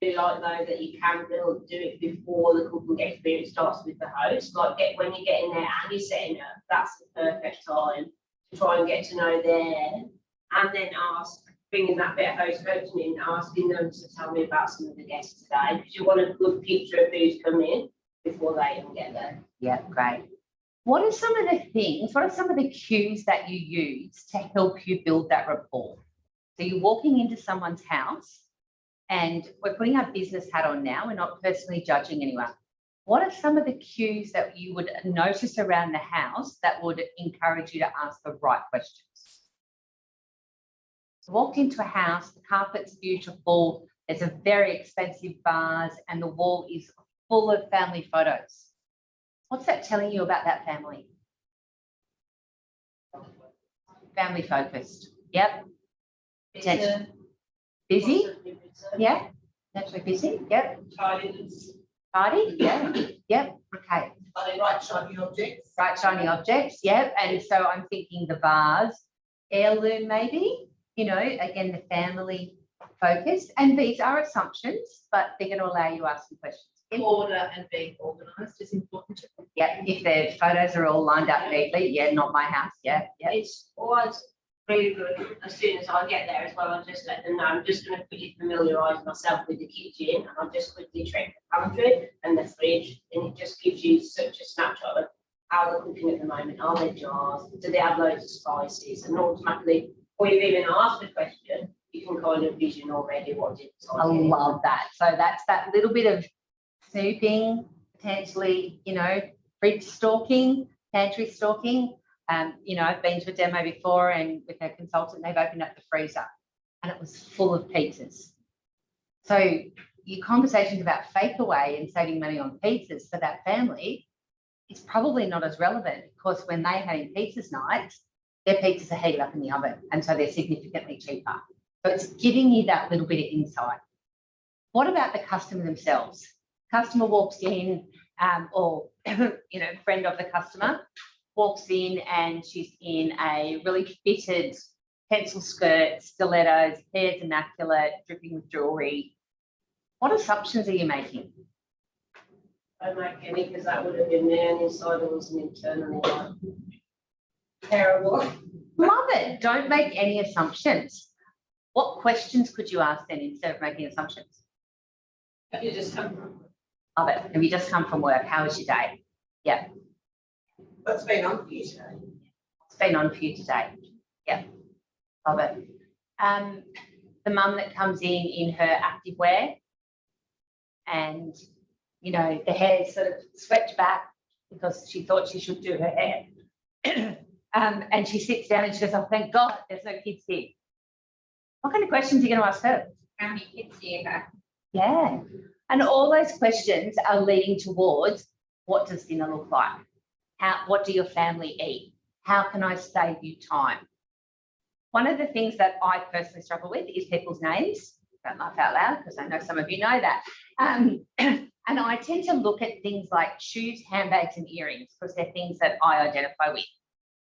do like though that you can do it before the cooking experience starts with the host. Like when you get in there and you're setting up, that's the perfect time to try and get to know them, and then bringing that bit of host coaching in, asking them to tell me about some of the guests today, because you want a good picture of who's coming before they even get there. Yeah, great. What are some of the cues that you use to help you build that rapport? So you're walking into someone's house, and we're putting our business hat on now. We're not personally judging anyone. What are some of the cues that you would notice around the house that would encourage you to ask the right questions? So walked into a house, the carpet's beautiful, there's a very expensive vase, and the wall is full of family photos. What's that telling you about that family? Family focused. Yep. Attention. Busy? Yeah. Naturally busy. Yep. Tidy? Yeah. Yep. Okay. Are they right shiny objects? Bright shiny objects. Yep. And so I'm thinking the vase, heirloom maybe, again, the family focused. And these are assumptions, but they're going to allow you to ask some questions. Order and being organised is important. Yeah, if the photos are all lined up neatly, yeah, not my house. Yeah, yeah. It's always really good. As soon as I get there as well, I'll just let them know I'm just going to quickly familiarise myself with the kitchen, and I'll just quickly check the pantry and the fridge, and it just gives you such a snapshot of how they're cooking at the moment. Are there jars? Do they have loads of spices? And automatically, before you've even asked a question, you can kind of vision already what it's like. I love that. So that's that little bit of snooping, potentially, fridge stalking, pantry stalking. I've been to a demo before, and with a consultant, they've opened up the freezer and it was full of pizzas. So your conversations about fake away and saving money on pizzas for that family is probably not as relevant, because when they're having pizzas nights, their pizzas are heated up in the oven, and so they're significantly cheaper. So it's giving you that little bit of insight. What about the customer themselves? Customer walks in, or friend of the customer walks in, and she's in a really fitted pencil skirt, stilettos, hair's immaculate, dripping with jewellery. What assumptions are you making? Don't make any, because that would have been there, and inside it was an internal one. Terrible. Love it. Don't make any assumptions. What questions could you ask then instead of making assumptions? You just come from. Love it. Have you just come from work? How was your day? Yeah. What's been on for you today? What's been on for you today? Yeah. Love it. The mum that comes in her activewear, and the hair is sort of swept back because she thought she should do her hair. And she sits down and she goes, "Oh, thank God there's no kids here." What kind of questions are you going to ask her? How many kids do you have? Yeah. And all those questions are leading towards, what does dinner look like? What do your family eat? How can I save you time? One of the things that I personally struggle with is people's names. Don't laugh out loud, because I know some of you know that. And I tend to look at things like shoes, handbags, and earrings, because they're things that I identify with.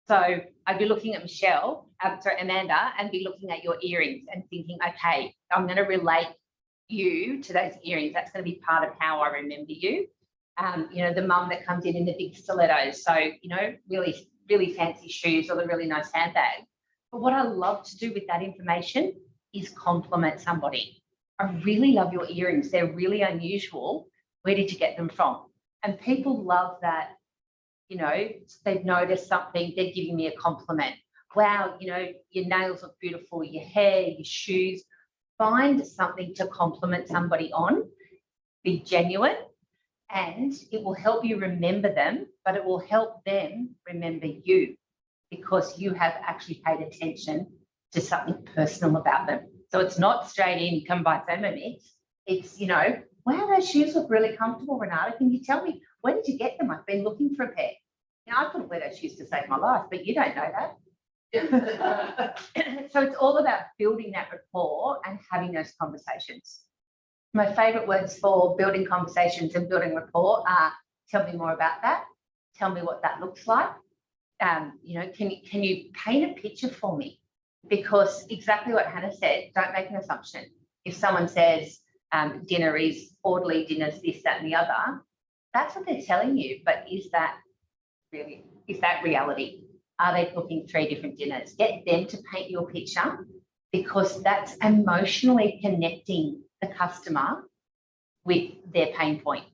So I'd be looking at Amanda, and be looking at your earrings and thinking, okay, I'm going to relate you to those earrings. That's going to be part of how I remember you. The mum that comes in the big stilettos. So, really, really fancy shoes, or the really nice handbag. But what I love to do with that information is compliment somebody. I really love your earrings. They're really unusual. Where did you get them from? And people love that. They've noticed something, they're giving me a compliment. Wow, your nails look beautiful, your hair, your shoes. Find something to compliment somebody on. Be genuine, and it will help you remember them, but it will help them remember you, because you have actually paid attention to something personal about them. So it's not straight in, you come by Thermomix. It's, wow, those shoes look really comfortable, Renata. Can you tell me, where did you get them? I've been looking for a pair. I couldn't wear those shoes to save my life, but you don't know that. So it's all about building that rapport and having those conversations. My favourite words for building conversations and building rapport are, tell me more about that. Tell me what that looks like. Can you paint a picture for me? Because exactly what Hannah said, don't make an assumption. If someone says, dinner is orderly, dinner's this, that, and the other. That's what they're telling you. But is that reality? Are they cooking 3 different dinners? Get them to paint your picture, because that's emotionally connecting the customer with their pain point.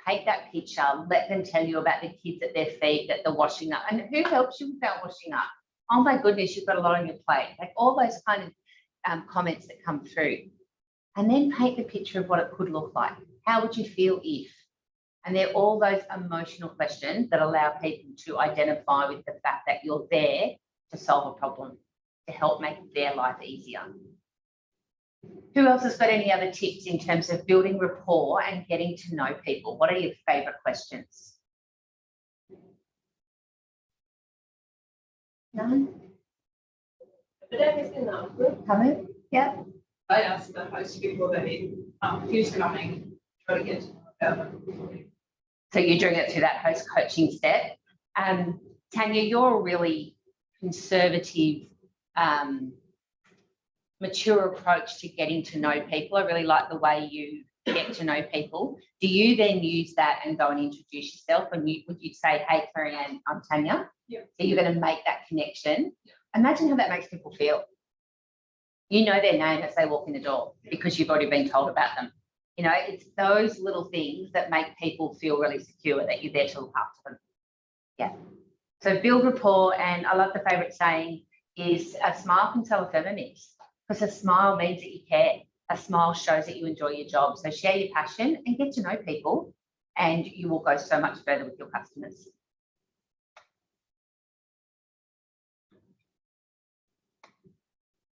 Paint that picture, let them tell you about the kids at their feet, that they're washing up. And who helps you with that washing up? Oh my goodness, you've got a lot on your plate. Like all those kind of comments that come through. And then paint the picture of what it could look like. How would you feel if? And they're all those emotional questions that allow people to identify with the fact that you're there to solve a problem, to help make their life easier. Who else has got any other tips in terms of building rapport and getting to know people? What are your favourite questions? None? But everything that I'm good. Hello? Yeah. I asked the host before they who's coming, try to get to know them. So you're doing it through that host coaching step. Tanya, you're a really conservative, mature approach to getting to know people. I really like the way you get to know people. Do you then use that and go and introduce yourself? And would you say, hey, Kerri-Ann, I'm Tanya? Yeah. So you're going to make that connection. Imagine how that makes people feel. You know their name as they walk in the door because you've already been told about them. You know, it's those little things that make people feel really secure that you're there to look after them. Yeah. So build rapport, and I love the favourite saying is a smile can tell a thermomix, because a smile means that you care. A smile shows that you enjoy your job. So share your passion and get to know people, and you will go so much further with your customers.